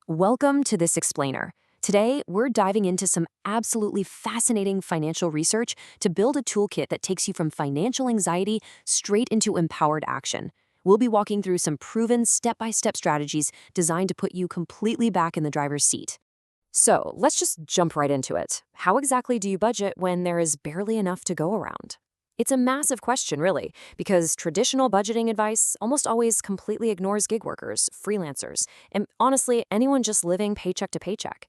Welcome to this explainer. Today, we're diving into some absolutely fascinating financial research to build a toolkit that takes you from financial anxiety straight into empowered action. We'll be walking through some proven step-by-step strategies designed to put you completely back in the driver's seat. So, let's just jump right into it. How exactly do you budget when there is barely enough to go around? It's a massive question, really, because traditional budgeting advice almost always completely ignores gig workers, freelancers, and honestly, anyone just living paycheck to paycheck.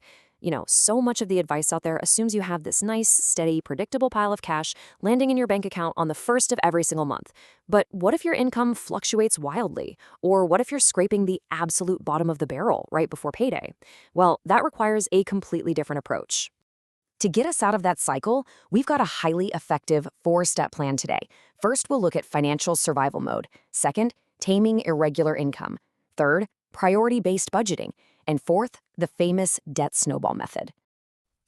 So much of the advice out there assumes you have this nice, steady, predictable pile of cash landing in your bank account on the first of every single month. But what if your income fluctuates wildly? Or what if you're scraping the absolute bottom of the barrel right before payday? Well, that requires a completely different approach. To get us out of that cycle, we've got a highly effective four-step plan today. First, we'll look at financial survival mode. Second, taming irregular income. Third, priority-based budgeting. And fourth, the famous debt snowball method.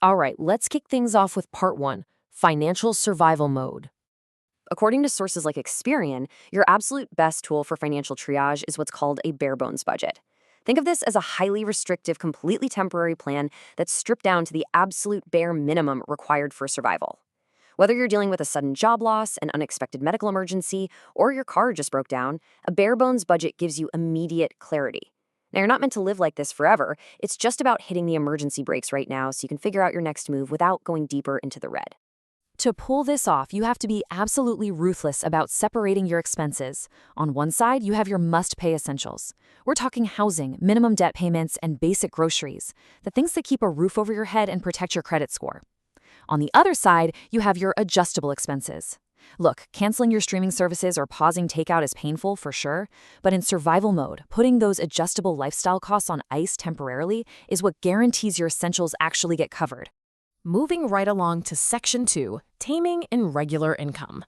All right, let's kick things off with part one, financial survival mode. According to sources like Experian, your absolute best tool for financial triage is what's called a bare bones budget. Think of this as a highly restrictive, completely temporary plan that's stripped down to the absolute bare minimum required for survival. Whether you're dealing with a sudden job loss, an unexpected medical emergency, or your car just broke down, a bare bones budget gives you immediate clarity. Now, you're not meant to live like this forever. It's just about hitting the emergency brakes right now so you can figure out your next move without going deeper into the red. To pull this off, you have to be absolutely ruthless about separating your expenses. On one side, you have your must-pay essentials. We're talking housing, minimum debt payments, and basic groceries, the things that keep a roof over your head and protect your credit score. On the other side, you have your adjustable expenses. Look, canceling your streaming services or pausing takeout is painful for sure, but in survival mode, putting those adjustable lifestyle costs on ice temporarily is what guarantees your essentials actually get covered. Moving right along to Section 2, Taming Irregular Income.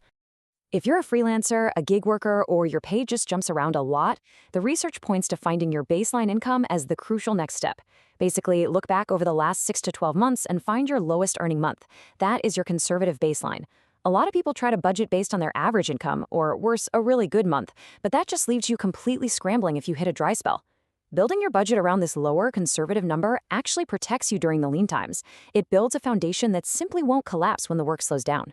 If you're a freelancer, a gig worker, or your pay just jumps around a lot, the research points to finding your baseline income as the crucial next step. Basically, look back over the last 6 to 12 months and find your lowest earning month. That is your conservative baseline. A lot of people try to budget based on their average income, or worse, a really good month, but that just leaves you completely scrambling if you hit a dry spell. Building your budget around this lower, conservative number actually protects you during the lean times. It builds a foundation that simply won't collapse when the work slows down.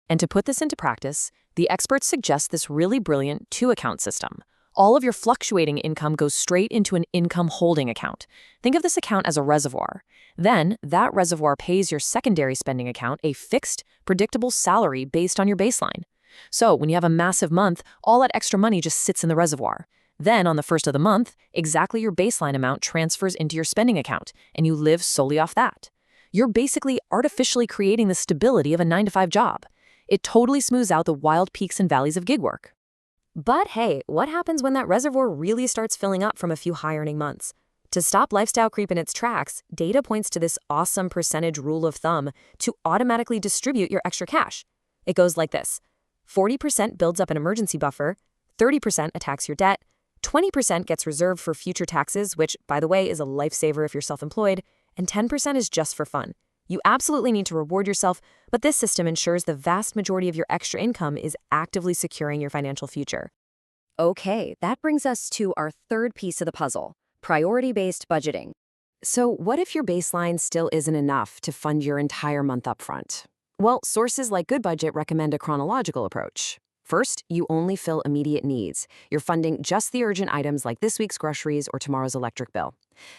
And to put this into practice, the experts suggest this really brilliant two-account system. All of your fluctuating income goes straight into an income holding account. Think of this account as a reservoir. Then, that reservoir pays your secondary spending account a fixed, predictable salary based on your baseline. So, when you have a massive month, all that extra money just sits in the reservoir. Then, on the first of the month, exactly your baseline amount transfers into your spending account, and you live solely off that. You're basically artificially creating the stability of a 9-to-5 job. It totally smooths out the wild peaks and valleys of gig work. But hey, what happens when that reservoir really starts filling up from a few high-earning months? To stop lifestyle creep in its tracks, data points to this awesome percentage rule of thumb to automatically distribute your extra cash. It goes like this. 40% builds up an emergency buffer, 30% attacks your debt, 20% gets reserved for future taxes, which, by the way, is a lifesaver if you're self-employed, and 10% is just for fun. You absolutely need to reward yourself, but this system ensures the vast majority of your extra income is actively securing your financial future. Okay, that brings us to our third piece of the puzzle, priority-based budgeting. So what if your baseline still isn't enough to fund your entire month upfront? Well, sources like Good Budget recommend a chronological approach. First, you only fill immediate needs. You're funding just the urgent items like this week's groceries or tomorrow's electric bill.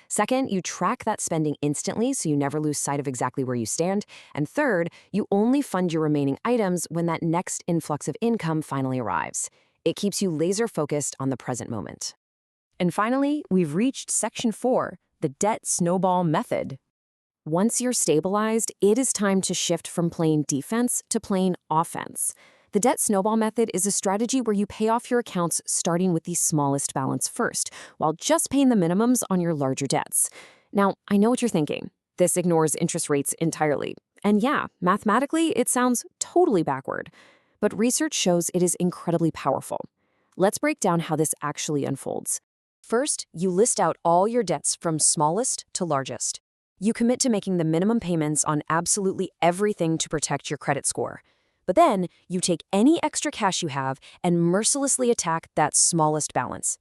Second, you track that spending instantly so you never lose sight of exactly where you stand. And third, you only fund your remaining items when that next influx of income finally arrives. It keeps you laser-focused on the present moment. And finally, we've reached Section 4, the debt snowball method. Once you're stabilized, it is time to shift from playing defense to playing offense. The debt snowball method is a strategy where you pay off your accounts starting with the smallest balance first, while just paying the minimums on your larger debts. Now, I know what you're thinking. This ignores interest rates entirely. And yeah, mathematically, it sounds totally backward. But research shows it is incredibly powerful. Let's break down how this actually unfolds. First, you list out all your debts from smallest to largest. You commit to making the minimum payments on absolutely everything to protect your credit score. But then, you take any extra cash you have and mercilessly attack that smallest balance.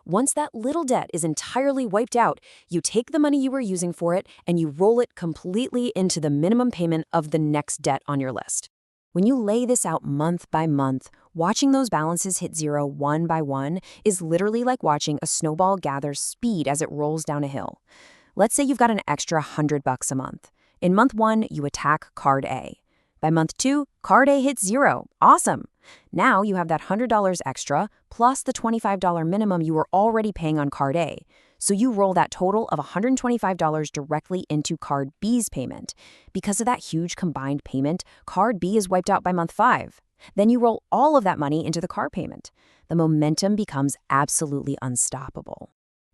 Once that little debt is entirely wiped out, you take the money you were using for it and you roll it completely into the minimum payment of the next debt on your list. When you lay this out month by month, watching those balances hit zero one by one is literally like watching a snowball gather speed as it rolls down a hill. Let's say you've got an extra $100 a month. In month 1, you attack card A. By month 2, card A hits zero. Awesome! Now you have that $100 extra plus the $25 minimum you were already paying on card A. So you roll that total of $125 directly into card B's payment. Because of that huge combined payment, card B is wiped out by month 5. Then you roll all of that money into the car payment. The momentum becomes absolutely unstoppable.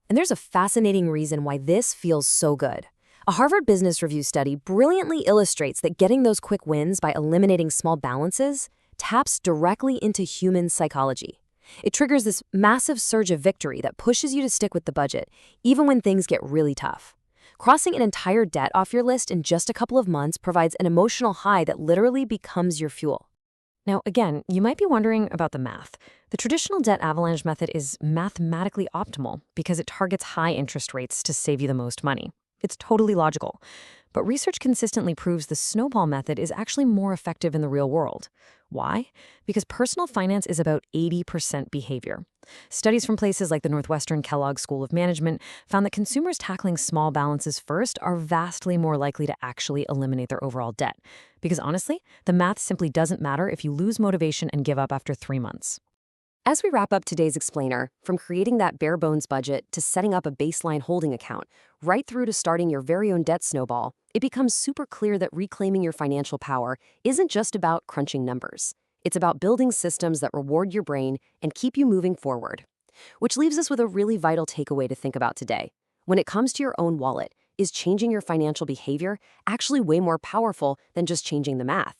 And there's a fascinating reason why this feels so good. A Harvard Business Review study brilliantly illustrates that getting those quick wins by eliminating small balances taps directly into human psychology. It triggers this massive surge of victory that pushes you to stick with the budget, even when things get really tough. Crossing an entire debt off your list in just a couple of months provides an emotional high that literally becomes your fuel. Now, again, you might be wondering about the math. The traditional debt avalanche method is mathematically optimal because it targets high interest rates to save you the most money. It's totally logical. But research consistently proves the snowball method is actually more effective in the real world. Why? Because personal finance is about 80% behavior. Studies from places like the Northwestern Kellogg School of Management found that consumers tackling small balances first are vastly more likely to actually eliminate their overall debt. Because honestly, the math simply doesn't matter if you lose motivation and give up after 3 months. As we wrap up today's explainer, from creating that bare bones budget to setting up a baseline holding account, right through to starting your very own debt snowball, it becomes super clear that reclaiming your financial power isn't just about crunching numbers. It's about building systems that reward your brain and keep you moving forward. Which leaves us with a really vital takeaway to think about today. When it comes to your own wallet, is changing your financial behavior actually way more powerful than just changing the math?